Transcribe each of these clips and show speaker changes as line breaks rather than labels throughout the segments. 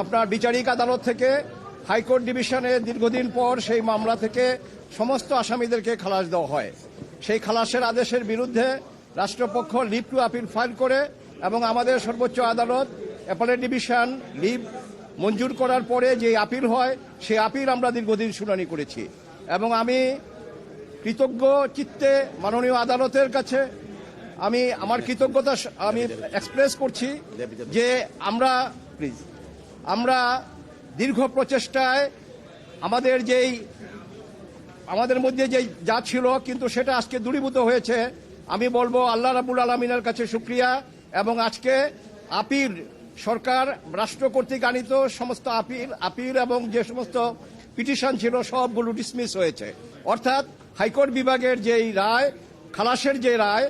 আপনার বিচারিক আদালত থেকে হাইকোর্ট ডিভিশনে দীর্ঘদিন পর সেই মামলা থেকে সমস্ত আসামিদেরকে খালাস দেওয়া হয়। সেই খালাসের আদেশের বিরুদ্ধে রাষ্ট্রপক্ষ লিভ টু আপিল ফাইল করে এবং আমাদের সর্বোচ্চ আদালত অ্যাপেলেট ডিভিশন লিভ মঞ্জুর করার পরে যে আপিল হয় সেই আপিল আমরা দীর্ঘদিন শুনানি করেছি এবং আমি কৃতজ্ঞ চিত্তে মাননীয় আদালতের কাছে আমি আমার কৃতজ্ঞতা আমি এক্সপ্রেস করছি যে আমরা দীর্ঘ প্রচেষ্টায় আমাদের মধ্যে যে যা ছিল কিন্তু সেটা আজকে দূরীভূত হয়েছে। আমি বলবো আল্লাহ রাব্বুল আলামিনের কাছে শুকরিয়া এবং আজকে আপিল সরকার রাষ্ট্র কর্তৃক আনিত সমস্ত আপিল এবং যে সমস্ত পিটিশন ছিল সবগুলো ডিসমিস হয়েছে, অর্থাৎ হাইকোর্ট বিভাগের যেই রায় খালাসের যে রায়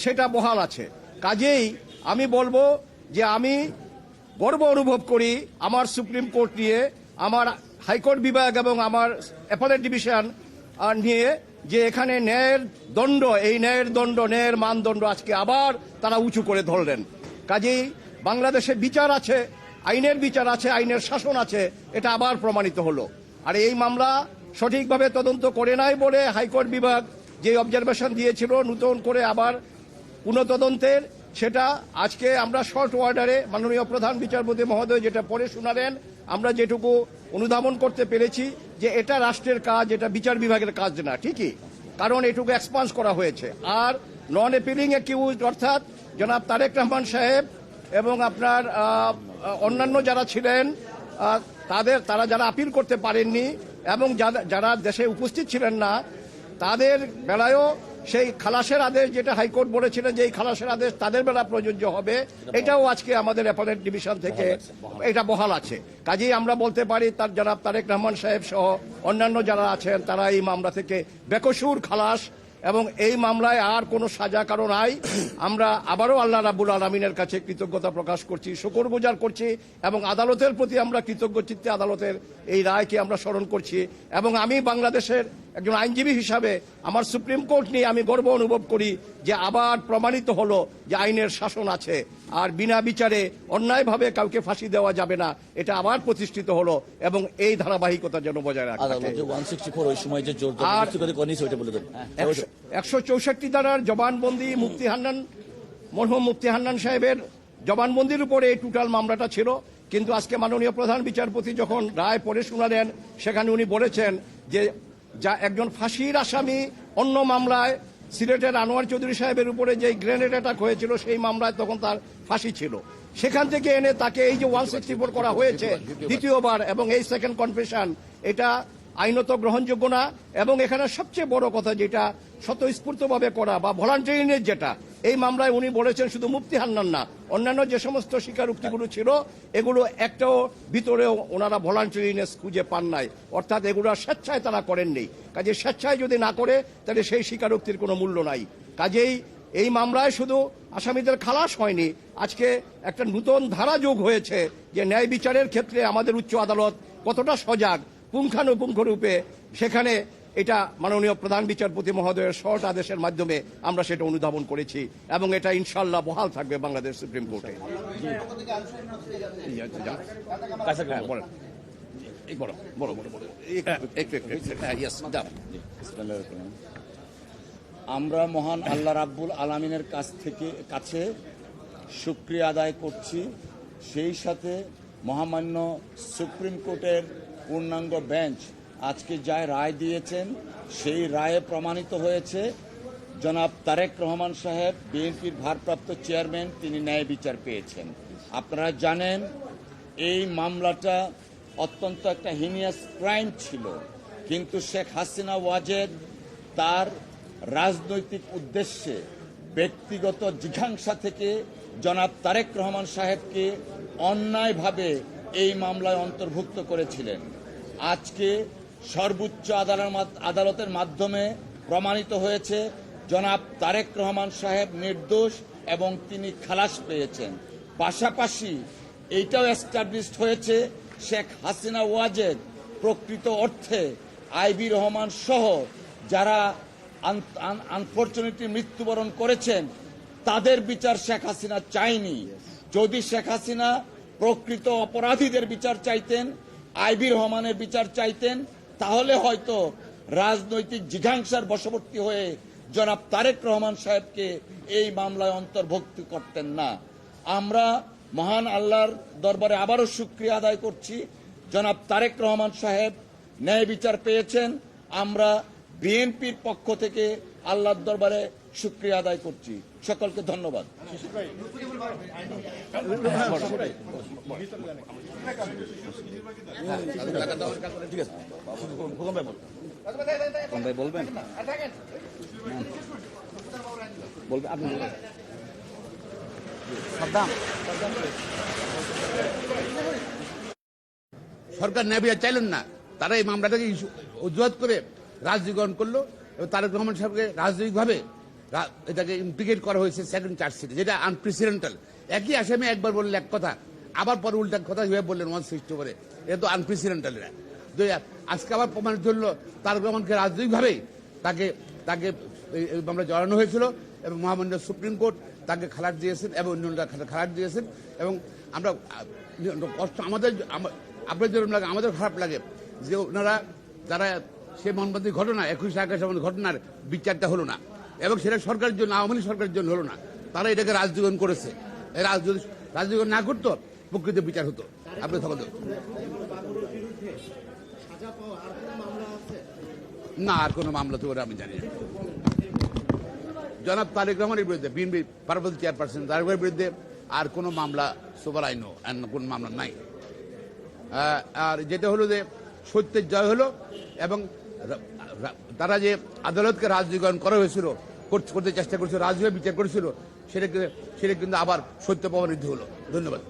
সেটা বহাল আছে। কাজেই আমি বলবো যে আমি গর্ব অনুভব করি আমার সুপ্রিম কোর্ট নিয়ে, আমার হাইকোর্ট বিভাগ এবং আমার অ্যাপেলেট ডিভিশন নিয়ে, যে এখানে ন্যায়ের দণ্ড, এই ন্যায়ের মানদণ্ড আজকে আবার তারা উঁচু করে ধরলেন। কাজেই বাংলাদেশে বিচার আছে, আইনের বিচার আছে, আইনের শাসন আছে, এটা আবার প্রমাণিত হলো। আর এই মামলা সঠিকভাবে তদন্ত করে নাই বলে হাইকোর্ট বিভাগ যে অবজারভেশন দিয়েছিল নতুন করে আবার পুনঃতদন্তের, সেটা আজকে আমরা শর্ট অর্ডারে মাননীয় প্রধান বিচারপতি মহোদয় যেটা পরে শোনালেন, আমরা যেটুকু অনুধাবন করতে পেরেছি যে এটা রাষ্ট্রের কাজ, এটা বিচার বিভাগের কাজ না, ঠিকই, কারণ এটুকু এক্সপান্স করা হয়েছে। আর নন অ্যাপিলিং অ্যাকিউজড অর্থাৎ জনাব তারেক রহমান সাহেব এবং আপনার অন্যান্য যারা ছিলেন তারা যারা আপিল করতে পারেননি এবং যারা দেশে উপস্থিত ছিলেন না, তাদের বেলায়ও সেই খালাসের আদেশ যেটা হাইকোর্ট বলেছিলেন যে এই খালাসের আদেশ তাদের বেলা প্রযোজ্য হবে, এটাও আজকে আমাদের অ্যাপেলেট ডিভিশন থেকে এটা বহাল আছে। কাজেই আমরা বলতে পারি তার জনাব তারেক রহমান সাহেব সহ অন্যান্য যারা আছেন তারা এই মামলা থেকে বেকসুর খালাস এবং এই মামলায় আর কোনো সাজা কারো নাই। আমরা আবারও আল্লাহ রাব্বুল আলামিনের কাছে কৃতজ্ঞতা প্রকাশ করছি, শুকরগুজার করছি এবং আদালতের প্রতি আমরা কৃতজ্ঞ চিত্তে আদালতের এই রায়কে আমরা স্মরণ করছি। এবং আমি বাংলাদেশের একজন আইনজীবী হিসাবে আমার সুপ্রিম কোর্ট নিয়ে আমি গর্ব অনুভব করি যে আবার প্রমাণিত হলো যে আইনের শাসন আছে আর বিনা বিচারে অন্যায়ভাবে কাউকে ফাঁসি দেওয়া যাবে না, এটা আবার প্রতিষ্ঠিত হলো এবং এই ধারাবাহিকতা যেন বজায় রাখা। আর 164 ধারার জবানবন্দি মরহুম মুফতি হান্নান সাহেবের জবানবন্দির উপরে এই টোটাল মামলাটা ছিল। কিন্তু আজকে মাননীয় প্রধান বিচারপতি যখন রায় পড়ে শোনালেন সেখানে উনি বলেছেন যে যা একজন ফাঁসির আসামি অন্য মামলায় সিলেটের আনোয়ার চৌধুরী সাহেবের উপরে যে গ্রেনেড অ্যাটাক হয়েছিল সেই মামলায় তখন তার ফাঁসি ছিল, সেখান থেকে এনে তাকে এই যে 164 করা হয়েছে দ্বিতীয়বার এবং এই সেকেন্ড কনফেশন, এটা আইনত গ্রহণযোগ্য না। এবং এখানে সবচেয়ে বড় কথা যেটা স্বতঃস্ফূর্তভাবে করা বা ভলান্টারিনেস, যেটা এই মামলায় উনি বলেছেন শুধু মুফতি হান্নান না, অন্যান্য যে সমস্ত স্বীকারোক্তিগুলো ছিল এগুলো একটাও ভিতরেও ওনারা ভলান্টারিনেস খুঁজে পান নাই, অর্থাৎ এগুলো স্বেচ্ছায় তারা করেননি। কাজে স্বেচ্ছায় যদি না করে তাহলে সেই স্বীকারোক্তির কোনো মূল্য নাই। কাজেই এই মামলায় শুধু আসামিদের খালাস হয়নি, আজকে একটা নতুন ধারা যোগ হয়েছে যে ন্যায় বিচারের ক্ষেত্রে আমাদের উচ্চ আদালত কতটা সজাগ পুঙ্খানুপুঙ্খ রূপে, সেখানে এটা মাননীয় প্রধান বিচারপতি মহোদয়ের শর্ট আদেশের মাধ্যমে আমরা সেটা অনুধাবন করেছি এবং এটা ইনশাআল্লাহ বহাল থাকবে বাংলাদেশ সুপ্রিম কোর্টে।
আমরা মহান আল্লাহ রাব্বুল আলামিনের কাছে শুকরিয়া আদায় করছি, সেই সাথে মহামান্য সুপ্রিম কোর্টের পূর্ণাঙ্গ বেঞ্চ আজকে যা রায় দিয়েছেন সেই রায়ে প্রমাণিত হয়েছে জনাব তারেক রহমান সাহেব বিএনপির ভারপ্রাপ্ত চেয়ারম্যান, তিনি ন্যায় বিচার পেয়েছেন। আপনারা জানেন এই মামলাটা অত্যন্ত একটা হিনিয়াস ক্রাইম ছিল, কিন্তু শেখ হাসিনা ওয়াজেদ তার রাজনৈতিক উদ্দেশ্যে ব্যক্তিগত জিঘাংসা থেকে জনাব তারেক রহমান সাহেবকে অন্যায়ভাবে এই মামলায় অন্তর্ভুক্ত করেছিলেন। আজকে সর্বোচ্চ আদালতের মাধ্যমে প্রমাণিত হয়েছে জনাব তারেক রহমান সাহেব নির্দোষ এবং তিনি খালাস পেয়েছেন। পাশাপাশি এইটাও এস্টাবলিশড হয়েছে শেখ হাসিনা ওয়াজেদ প্রকৃত অর্থে আইবি রহমান সহ যারা আনফরচুনেটলি মৃত্যুবরণ করেছেন তাদের বিচার শেখ হাসিনা চায়নি। যদি শেখ হাসিনা প্রকৃত অপরাধীদের বিচার চাইতেন, আইবি রহমানের বিচার চাইতেন, তাহলে হয়তো রাজনৈতিক জিঘাংসার বশবর্তী হয়ে জনাব তারেক রহমান সাহেবকে এই মামলায় অন্তর্ভুক্ত করতেন না। আমরা মহান আল্লাহর দরবারে আবারও শুকরিয়া আদায় করছি, জনাব তারেক রহমান সাহেব ন্যায় বিচার পেয়েছেন। আমরা বিএনপির পক্ষ থেকে আল্লাহর দরবারে শুকরিয়া আদায় করছি। সকলকে ধন্যবাদ।
ভাই বলবেন, বলবেন আপনি
সরকার ন্যায় বিচার চাইলেন না, তারা এই মামলাটাকে অজুহাত করে রাজনীতিকরণ করলো এবং তারেক রহমান সাহেবকে রাজনৈতিকভাবে এটাকে ইমপ্লিকেট করা হয়েছে সেকেন্ড চার্জশিটে, যেটা আনপ্রেসিডেন্টাল। একই আসামি একবার বললে এক কথা, আবার পরে উল্টা কথা হিসেবে বললেন 160 করে, এটা তো আনপ্রেসিডেন্টাল। এরা আজকে আবার প্রমাণিত হলো তারেক রহমানকে রাজনৈতিকভাবেই তাকে তাকে এই মামলা জড়ানো হয়েছিল এবং মহামান্য সুপ্রিম কোর্ট তাকে খালাস দিয়েছেন এবং অন্যরা খালাস দিয়েছেন। এবং আমরা কষ্ট আমাদের আপনাদের যেরকম লাগে আমাদের খারাপ লাগে যে ওনারা যারা সে মনবন্দির ঘটনা 21 আগস্ট ঘটনার বিচারটা হলো না এবং সেটা সরকারের জন্য, আওয়ামী লীগ সরকারের জন্য হলো না। তারা এটাকে রাজনীতিকরণ করেছে। রাজনীতিকরণ না করতো প্রকৃত বিচার হতো। আপনি তখন না আর কোনো মামলা তো আমি জানি না। জনাব তারেক রহমানের বিরুদ্ধে বিএনপি পার্বতী চেয়ারপারসন তারেকের বিরুদ্ধে আর কোনো মামলা সুপার আইন কোন মামলা নাই। আর যেটা হলো যে সত্যের জয় হলো এবং তারা যে আদালতকে রাজনীতিকরণ করা হয়েছিল, করতে চেষ্টা করেছিল, রাজনীতি বিচার করেছিল, সেটা কিন্তু আবার সত্য প্রমাণিত হলো। ধন্যবাদ।